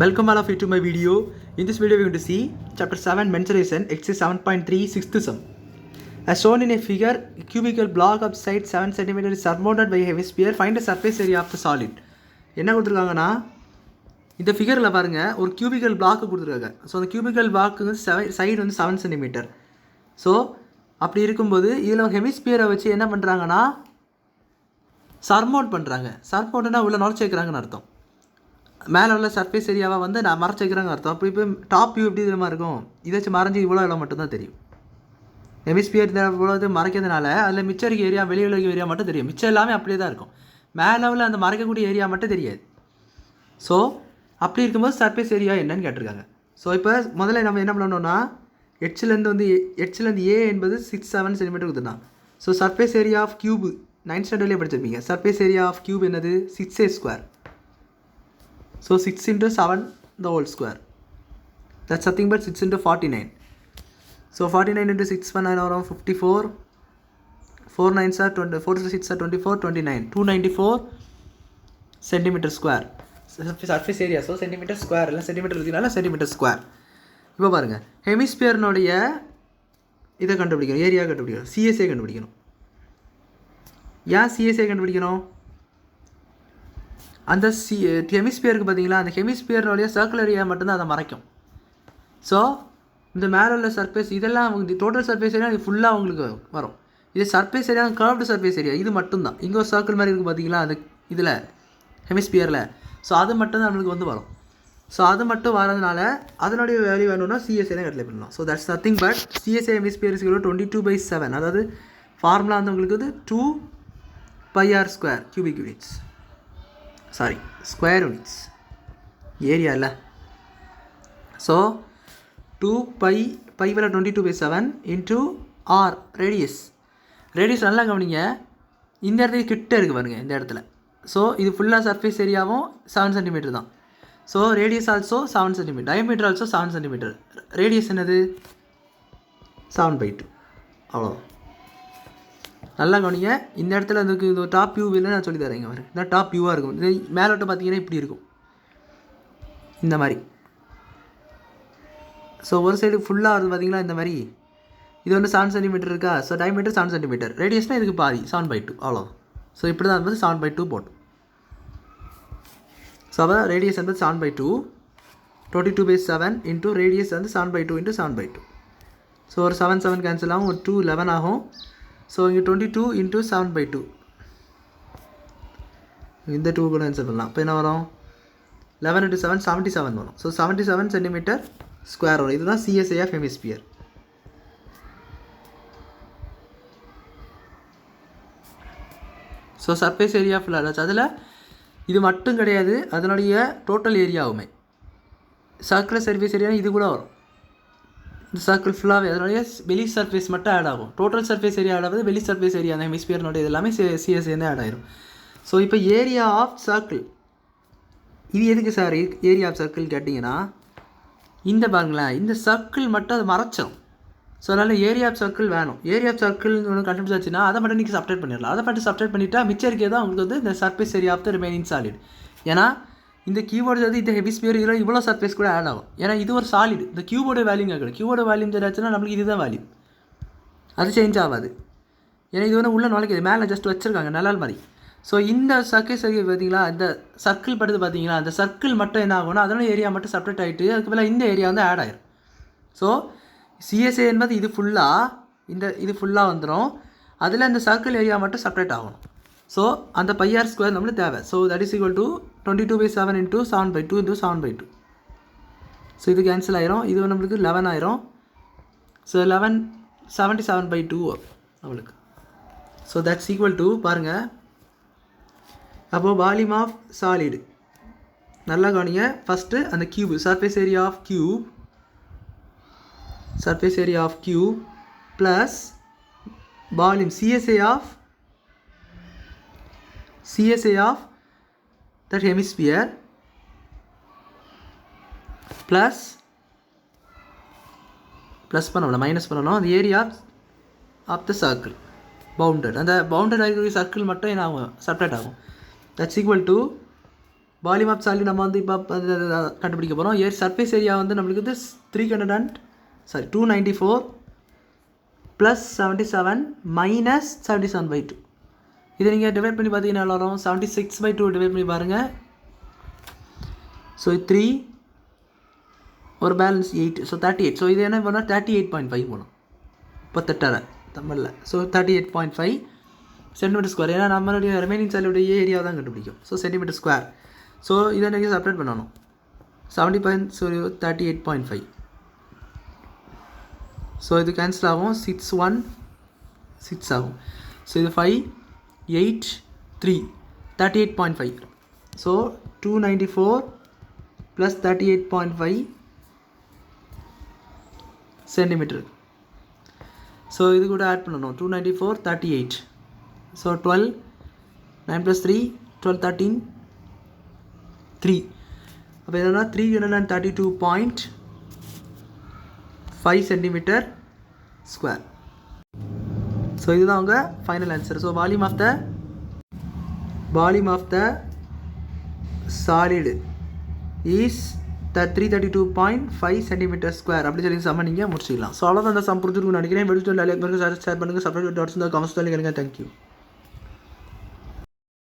Welcome all of you to my video. In this video we are going to see chapter 7 mensuration exercise 7.3 sixth sum. As shown in a figure, a cubical block of side 7 cm is surmounted by a hemisphere. Find the surface area of the solid. என்ன கொடுத்துருக்காங்கன்னா இந்த ஃபிகரில் பாருங்கள் ஒரு cubical block கொடுத்துருக்காங்க. So அந்த cubical block வந்து side வந்து 7 cm. So அப்படி இருக்கும்போது இதில் ஹெமிஸ்பியரை வச்சு என்ன பண்ணுறாங்கன்னா சர்மவுண்ட் பண்ணுறாங்க. சர்மவுண்ட்னா உள்ள நுழைச்சி வைக்கிறாங்கன்னு அர்த்தம். மேலே உள்ள சர்ஃபேஸ் ஏரியாவை வந்து நான் மறைச்சி வைக்கிறாங்க அர்த்தம். அப்படி இப்போ டாப் வியூ எப்படி தெரியுமா இருக்கும், இதை வச்சு மறைஞ்சி இவ்வளோ இடம் மட்டும்தான் தெரியும். ஹெமிஸ்பியர் இவ்வளோ இது மறைக்கிறதுனால அதில் மிச்சம் இருக்க ஏரியா வெளியில் இருக்க ஏரியா மட்டும் தெரியும். மிச்சம் எல்லாமே அப்படியே தான் இருக்கும். மேலே உள்ள அந்த மறைக்கக்கூடிய ஏரியா மட்டும் தெரியாது. ஸோ அப்படி இருக்கும்போது சர்ஃபேஸ் ஏரியா என்னன்னு கேட்டிருக்காங்க. ஸோ இப்போ முதல்ல நம்ம என்ன பண்ணணும்னா ஹெச்லேருந்து ஏ என்பது 6-7 cm கொடுத்துருந்தான். So surface area of cube 9th ஸ்டாண்டர்ட்லேயே படிச்சிருப்பீங்க. சர்ஃபேஸ் ஏரியா ஆஃப் கியூப் என்னது 6a². So 6 into 7 the whole square. That's nothing but 6 into 49. So 49 into 6 9 around 54. 4 9s are 20. 4 to 6 are 24. 29. 294 centimeter square. Surface area. So centimeter square. இல்லை centimeter இருக்குனால centimeter square. இப்போ பாருங்கள் ஹெமிஸ்பியர்னுடைய இதை கண்டுபிடிக்கணும், area கண்டுபிடிக்கணும், CSA கண்டுபிடிக்கணும். ஏன் CSA கண்டுபிடிக்கணும்? அந்த ஹெமிஸ்பியருக்கு பார்த்தீங்களா, அந்த ஹெமிஸ்பியர்னுடைய சர்க்குலர் ஏரியா மட்டும்தான் அதை மறைக்கும். ஸோ இந்த மேலே உள்ள சர்ஃபேஸ் இதெல்லாம் அவங்க டோட்டல் சர்ஃபேஸ் ஏரியா இது ஃபுல்லாக அவங்களுக்கு வரும். இது surface area curved surface area இது மட்டும்தான். இங்கே ஒரு சர்க்கிள் மாதிரி இருக்குது பார்த்தீங்களா அது இதில் ஹெமிஸ்பியரில். ஸோ அது மட்டும் தான் நம்மளுக்கு வந்து வரும். ஸோ அது மட்டும் வரதுனால அதனுடைய வேல்யூ வேணும்னா சிஎஸ்ஏ தான் கட்லை பண்ணலாம். So that's nothing but CSA hemisphere is 22/7. அதாவது ஃபார்முலா வந்து உங்களுக்கு வந்து 2πr² cubic units. Sorry square units area இல்லை. So 22/7 into R radius. Radius நல்லா கவனிங்க, இந்த இடத்துக்கு கிட்ட இருக்குது பாருங்கள் இந்த இடத்துல. ஸோ இது ஃபுல்லாக சர்ஃபேஸ் ஏரியாவும் 7 cm தான். So radius also 7 cm, diameter also 7 cm. Radius என்னது 7/2. அவ்வளோதான். நல்லா கவனிங்க, இந்த இடத்துல அதுக்கு இந்த டாப் வியூ இல்லை நான் சொல்லி தரேங்க. வரும் இந்த டாப் வியூவாக இருக்கும். இது மேலோட்ட பார்த்தீங்கன்னா இப்படி இருக்கும் இந்த மாதிரி. ஸோ ஒரு சைடு ஃபுல்லாக வருது பார்த்தீங்களா இந்த மாதிரி. இது வந்து 7 cm இருக்கா. ஸோ டயமீட்டர் 7 cm, ரேடியஸ்னால் இதுக்கு பாதி 7/2 அவ்வளோதான். ஸோ இப்படி தான் என்பது 7/2 போட்டோம். ஸோ அப்போ ரேடியஸ் என்பது 7/2, 22/7 இன்ட்டு ரேடியஸ் வந்து 7/2 இன்ட்டு 7/2. ஸோ ஒரு 7 கேன்சல் ஆகும், ஒரு 2 11 ஆகும். ஸோ இங்கே 22 இன்ட்டு 7/2 இந்த 2 கூட ஆன்சர் பண்ணலாம். இப்போ என்ன வரும் 11 into 7 77 வரும். ஸோ 77 cm² வரும். இதுதான் CSA of hemisphere. So surface area ஃபுல்லாக அதில் இது மட்டும் கிடையாது, அதனுடைய டோட்டல் ஏரியாவுமே சர்க்குலர் சர்ஃபேஸ் ஏரியா இது கூட வரும். இந்த சர்க்கிள் ஃபுல்லாகவே அதனுடைய வெளி சர்ஃபேஸ் மட்டும் ஆட் ஆகும். டோட்டல் சர்ஃபேஸ் ஏரியா ஆட் ஆகுது, வெளி சர்ஃபேஸ் ஏரியா அந்த ஹெமிஸ்பியர்னுடைய இது எல்லாமே சிஎஸ்ஏன்னு ஆட் ஆயிரும். ஸோ இப்போ ஏரியா ஆஃப் சர்க்கிள் இது எதுக்கு சார் ஏரியா ஆஃப் சர்க்கிள் கேட்டிங்கன்னா, இந்த பாருங்களேன் இந்த சர்க்கிள் மட்டும் அது மறைச்சிடும். ஸோ அதனால் ஏரியா ஆஃப் சர்க்கிள் வேணும். ஏரியா ஆஃப் சர்க்கிள் ஒன்று கண்டுபிடிச்சாச்சுன்னா அதை மட்டும் நீங்கள் சப்ரேட் பண்ணிடலாம். அதை மட்டும் சப்ரேட் பண்ணிவிட்டால் மிச்சம் இருக்கே தான் உங்களுக்கு வந்து இந்த surface area of the remaining solid. ஏன்னா இந்த கீபோர்டு வந்து இந்த ஹெமிஸ்பியர் இதில் இவ்வளோ சர்ஃபேஸ் கூட ஆட் ஆகும். ஏன்னா இது ஒரு சாலிட். இந்த கியூபோர்டு வேல்யூ கேட்கணும். கியூபோர்டு வேல்யூ தெரியாச்சுன்னா நம்மளுக்கு இதுதான் வேல்யூ, அது சேஞ்ச் ஆகாது. ஏன்னா இது வந்து உள்ளே நுழைக்குது, மேலே ஜஸ்ட் வச்சுருக்காங்க நிழல் மாதிரி. ஸோ இந்த சர்ஃபேஸ் ஏரியா பார்த்தீங்களா, இந்த சர்க்கிள் படுத்து பார்த்தீங்களா, அந்த சர்க்கிள் மட்டும் என்ன ஆகும்னா அதோட ஏரியா மட்டும் செப்பரேட் ஆகிட்டு அதுக்கு மேலே இந்த ஏரியா வந்து ஆட் ஆயிரும். ஸோ சிஎஸ்ஏ என்பது இது ஃபுல்லாக வந்துடும். அதில் இந்த சர்க்கிள் ஏரியா மட்டும் செப்பரேட் ஆகணும். ஸோ அந்த πr² நம்மளுக்கு தேவை. So that is equal to 22/7 into 7/2 into 7/2. So இது கேன்சல் ஆயிரும். இது நம்மளுக்கு 11 ஆயிரும். ஸோ 11 77/2 நம்மளுக்கு. ஸோ தட்ஸ் ஈக்குவல் டு பாருங்கள். அப்போது வால்யூம் ஆஃப் சாலிடு நல்லா கவனிங்க. ஃபஸ்ட்டு அந்த cube surface area of cube plus volume CSA of that hemisphere plus பண்ணணும் மைனஸ் பண்ணணும் அந்த area of the circle bounded. அந்த பவுண்டட் ஆகிற சர்க்கிள் மட்டும் என்ன ஆகும் செப்பரேட் ஆகும். That's equal to volume of solid நம்ம வந்து இப்போ கண்டுபிடிக்க போகிறோம். ஏர் சர்ஃபேஸ் ஏரியா வந்து நம்மளுக்கு வந்து 294 + 77 - 77/2. இதை நீங்கள் டிவைட் பண்ணி பார்த்தீங்கன்னா எவ்வளோ வரும்? 76/2 டிவைட் பண்ணி பாருங்கள். ஸோ 3 ஒரு பேலன்ஸ் 8, ஸோ 38. ஸோ இது என்ன பண்ணால் 38.5 போகணும். 38 தமிழில். So 38.5 centimetre square. ஏன்னா நம்மளுடைய ரிமைனிங் சாலியுடைய ஏரியா தான் கண்டுபிடிக்கும். So centimetre square. ஸோ இதை நீங்கள் செப்பரேட் பண்ணணும். 38.5. ஸோ இது கேன்சல் ஆகும். 6 1 6 ஆகும். ஸோ இது 5 8 3 38.5. So 294 + 38.5 centimetre. ஸோ இது கூட ஆட் பண்ணணும். 294 38. ஸோ 12 9 + 3 12 13 3. அப்போ என்னன்னா 332.5 சென்டிமீட்டர் ஸ்கொயர். ஸோ இதுதான் உங்கள் final answer. So volume of the solid is 332.5 centimetre square அப்படி சொல்லி சம்ம நீங்கள் முடிச்சிக்கலாம். ஸோ அவ்வளோதான் அந்த சம் புரிஞ்சுருக்குன்னு நினைக்கிறேன். வெளியே ஷேர் பண்ணுங்கள். சப்ஸ்கிரைப் டாட்ஸ் இந்த கமெண்ட்ஸ் கேளுங்க. தேங்க்யூ.